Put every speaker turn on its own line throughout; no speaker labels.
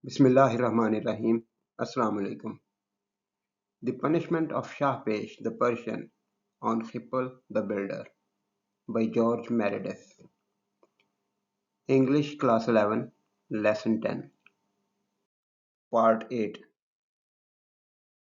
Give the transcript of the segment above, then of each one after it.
Bismillahirrahmanirrahim. Assalamu alaikum. The Punishment of Shahpesh the Persian on Hippel the Builder by George Meredith. English Class 11 Lesson 10 Part 8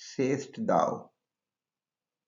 sayest thou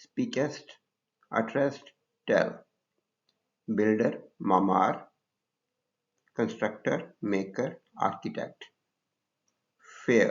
speakest utterest tell builder mamar constructor maker architect fair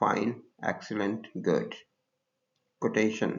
fine excellent good quotation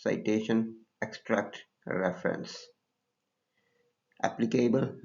citation extract reference applicable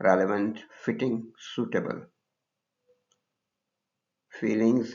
relevant fitting suitable feelings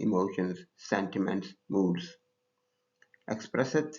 emotions sentiments moods expresseth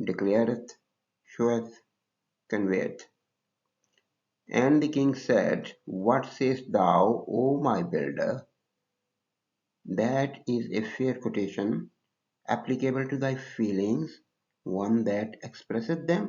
declareth showeth conveyeth and the king said what sayest thou o my builder that is a fair quotation applicable to thy feelings, one that expresseth them.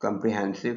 comprehensive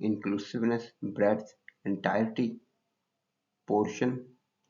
inclusiveness breadth entirety portion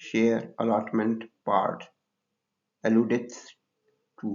share allotment part alludeth to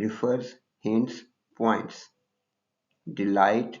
refers hints points delight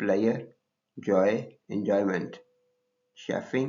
pleasure joy enjoyment chafing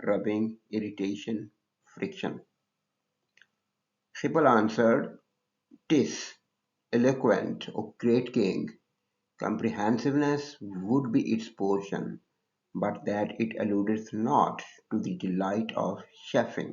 rubbing irritation friction Khippel answered tis eloquent o great king comprehensiveness would be its portion but that it alludeth not to the delight of chafing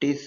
tis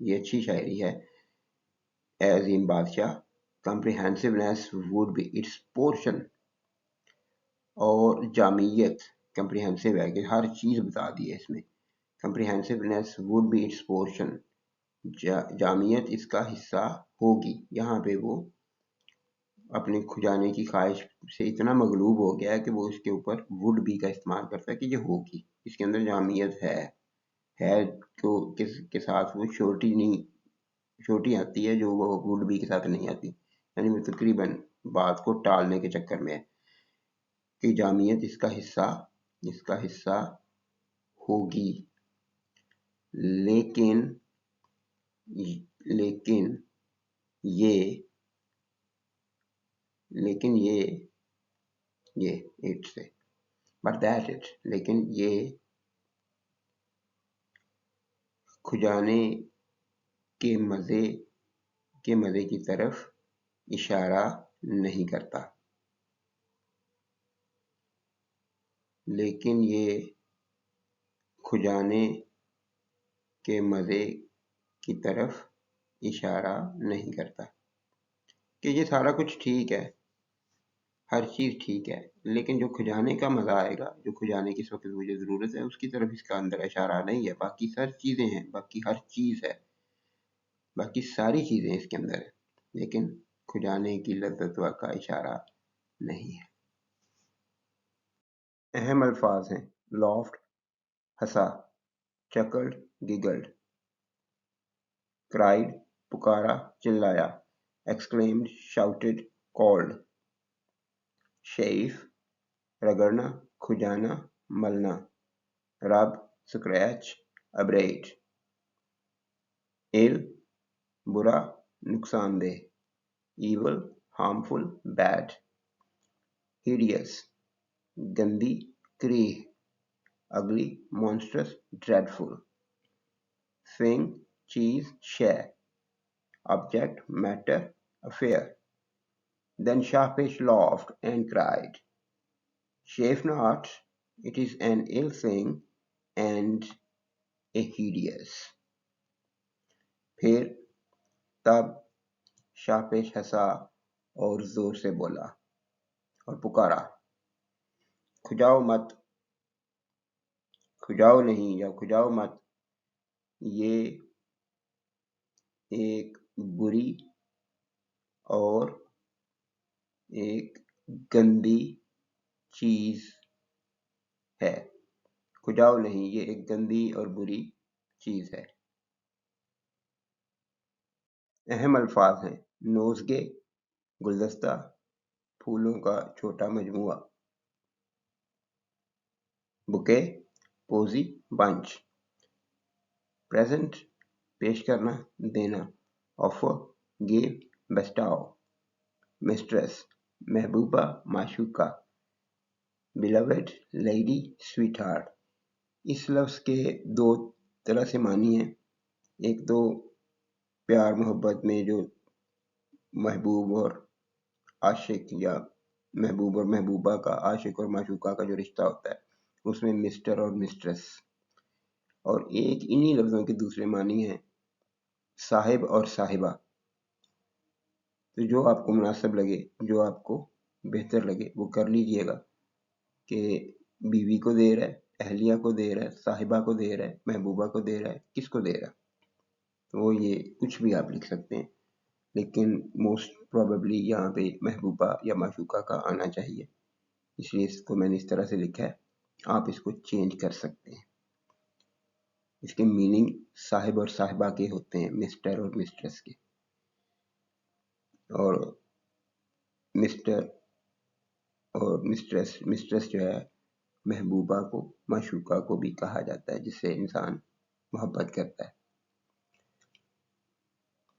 یہ اچھی شاعری ہے. اے عظیم بادشاہ, comprehensiveness would be its portion. اور جامعیت comprehensive ہے کہ ہر چیز بتا دی ہے اس میں. comprehensiveness would be its portion. جامعیت اس کا حصہ ہوگی. یہاں پہ وہ اپنے کھجانے کی خواہش سے اتنا مغلوب ہو گیا ہے کہ وہ اس کے اوپر would be کا استعمال کرتا ہے کہ یہ ہوگی. اس کے اندر جامعیت ہے کو کس کے ساتھ وہ چھوٹی آتی ہے جو وہ would be کے ساتھ نہیں آتی. یعنی وہ تقریباً بات کو ٹالنے کے چکر میں ہے کہ جامعیت اس کا حصہ ہوگی. لیکن یہ اٹ سے بٹ دیٹ اٹ لیکن یہ کھجانے کے مزے کی طرف اشارہ نہیں کرتا. لیکن یہ کھجانے کے مزے کی طرف اشارہ نہیں کرتا کہ یہ سارا کچھ ٹھیک ہے, ہر چیز ٹھیک ہے, لیکن جو کھجانے کا مزہ آئے گا, جو کھجانے کی اس وقت مجھے ضرورت ہے, اس کی طرف اس کا اندر اشارہ نہیں ہے. باقی سر چیزیں ہیں, باقی ہر چیز ہے, باقی ساری چیزیں اس کے اندر ہیں, لیکن کھجانے کی لذت کا اشارہ نہیں ہے. اہم الفاظ ہیں لافٹ ہنسا, چکلڈ گگلڈ, کرائڈ پکارا چلایا, ایکسکلیمڈ شاؤٹڈ کالڈ, شیف رگڑنا کھجانا ملنا, رب سکریچ ابریٹ, ill برا نقصان دہ, evil harmful bad, hideous گندی کریہ, ugly monstrous dreadful, thing چیز شے, object matter affair. Then Shahpesh laughed and cried, chafe not, it is an ill thing and a hideous. پھر تب شاہپیش ہنسا اور زور سے بولا اور پکارا, کھجاؤ مت, کھجاؤ نہیں یا کھجاؤ مت, یہ ایک بری اور ایک گندی چیز ہے. کھجاؤ نہیں, یہ ایک گندی اور بری چیز ہے. اہم الفاظ ہیں نوزگے گلدستہ, پھولوں کا چھوٹا مجموعہ, بکے پوزی بنچ, پریزنٹ پیش کرنا دینا, آفر گیو بیسٹاؤ, مسٹریس محبوبہ معشوقہ, بیلوڈ لیڈی سویٹ ہارٹ. اس لفظ کے دو طرح سے معنی ہیں. ایک تو پیار محبت میں جو محبوب اور عاشق یا محبوب اور محبوبہ کا, عاشق اور معشوقہ کا جو رشتہ ہوتا ہے, اس میں مسٹر اور مسٹریس. اور ایک انہی لفظوں کے دوسرے معنی ہیں صاحب اور صاحبہ. تو جو آپ کو مناسب لگے, جو آپ کو بہتر لگے وہ کر لیجئے گا کہ بیوی کو دے رہا ہے, اہلیہ کو دے رہا ہے, صاحبہ کو دے رہا ہے, محبوبہ کو دے رہا ہے, کس کو دے رہا ہے. تو یہ کچھ بھی آپ لکھ سکتے ہیں, لیکن موسٹ پروبیبلی یہاں پہ محبوبہ یا معشوقہ کا آنا چاہیے, اس لیے اس کو میں نے اس طرح سے لکھا ہے. آپ اس کو چینج کر سکتے ہیں. اس کے میننگ صاحب اور صاحبہ کے ہوتے ہیں, مسٹر اور مسٹریس کے. اور مسٹر اور مسٹریس جو ہے محبوبہ کو, معشوقہ کو بھی کہا جاتا ہے, جس سے انسان محبت کرتا ہے.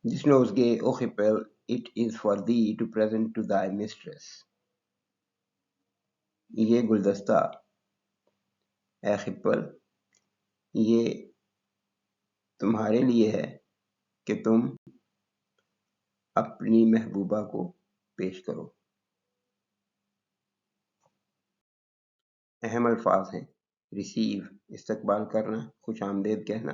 This nosegay, O Hippel, it is for thee to present to thy mistress. یہ گلدستہ اے خپل, یہ تمہارے لیے ہے کہ تم اپنی محبوبہ کو پیش کرو. اہم الفاظ ہیں ریسیو استقبال کرنا, خوش آمدید کہنا,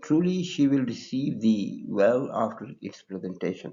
Truly she will receive thee well after its presentation.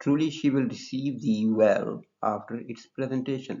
Truly she will receive thee well after its presentation.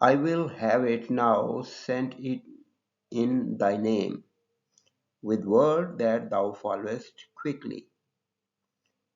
I will have it now sent it in thy name, with word that thou followest quickly.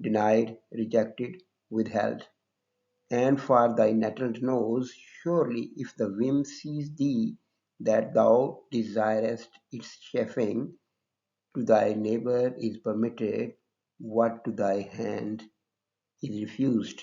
denied rejected withheld. And for thy nettled nose, surely if the whim sees thee that thou desirest its chafing, to thy neighbor is permitted what to thy hand is refused.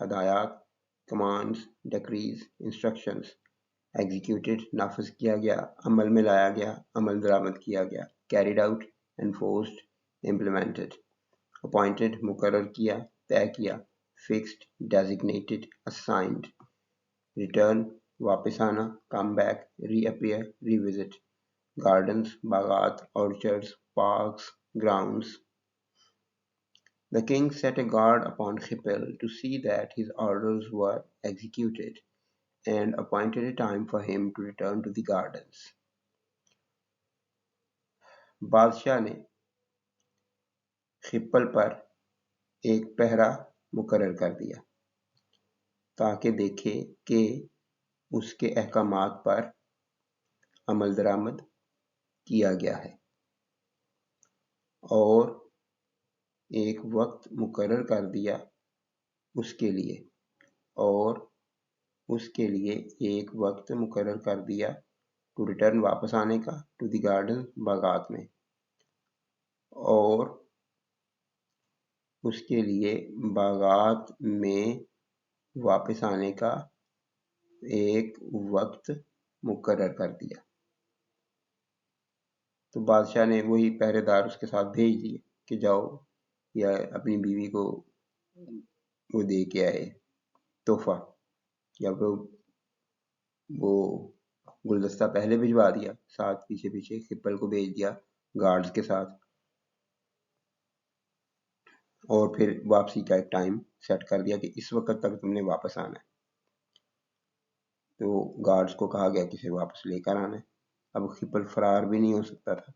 ہدایات commands decrease instructions executed نافذ کیا گیا عمل میں لایا گیا عمل درآمد کیا گیا carried out enforced implemented appointed مقرر کیا طے کیا فکسڈ ڈیزگنیٹڈ اسائنڈ ریٹرن واپس آنا کم بیک ری اپیئر ری وزٹ گارڈنز باغات orchards parks grounds. The king set a guard upon Khippil to see that his orders were executed and appointed a time for him to return to the gardens. بادشاہ نے خپل پر ایک پہرا مقرر کر دیا تاکہ دیکھے کہ اس کے احکامات پر عمل درآمد کیا گیا ہے اور ایک وقت مقرر کر دیا اس کے لیے اور اس کے لیے ایک وقت مقرر کر دیا ٹو ریٹرن واپس آنے کا ٹو دی گارڈن باغات میں اور اس کے لیے باغات میں واپس آنے کا ایک وقت مقرر کر دیا تو بادشاہ نے وہی پہرے دار اس کے ساتھ بھیج دیے کہ جاؤ یا اپنی بیوی کو وہ دے کے آئے تحفہ یا وہ گلدستہ پہلے بھجوا دیا ساتھ پیچھے پیچھے خپل کو بھیج دیا گارڈز کے ساتھ اور پھر واپسی کا ایک ٹائم سیٹ کر دیا کہ اس وقت تک تم نے واپس آنا ہے تو گارڈز کو کہا گیا کہ اسے واپس لے کر آنا ہے اب خپل فرار بھی نہیں ہو سکتا تھا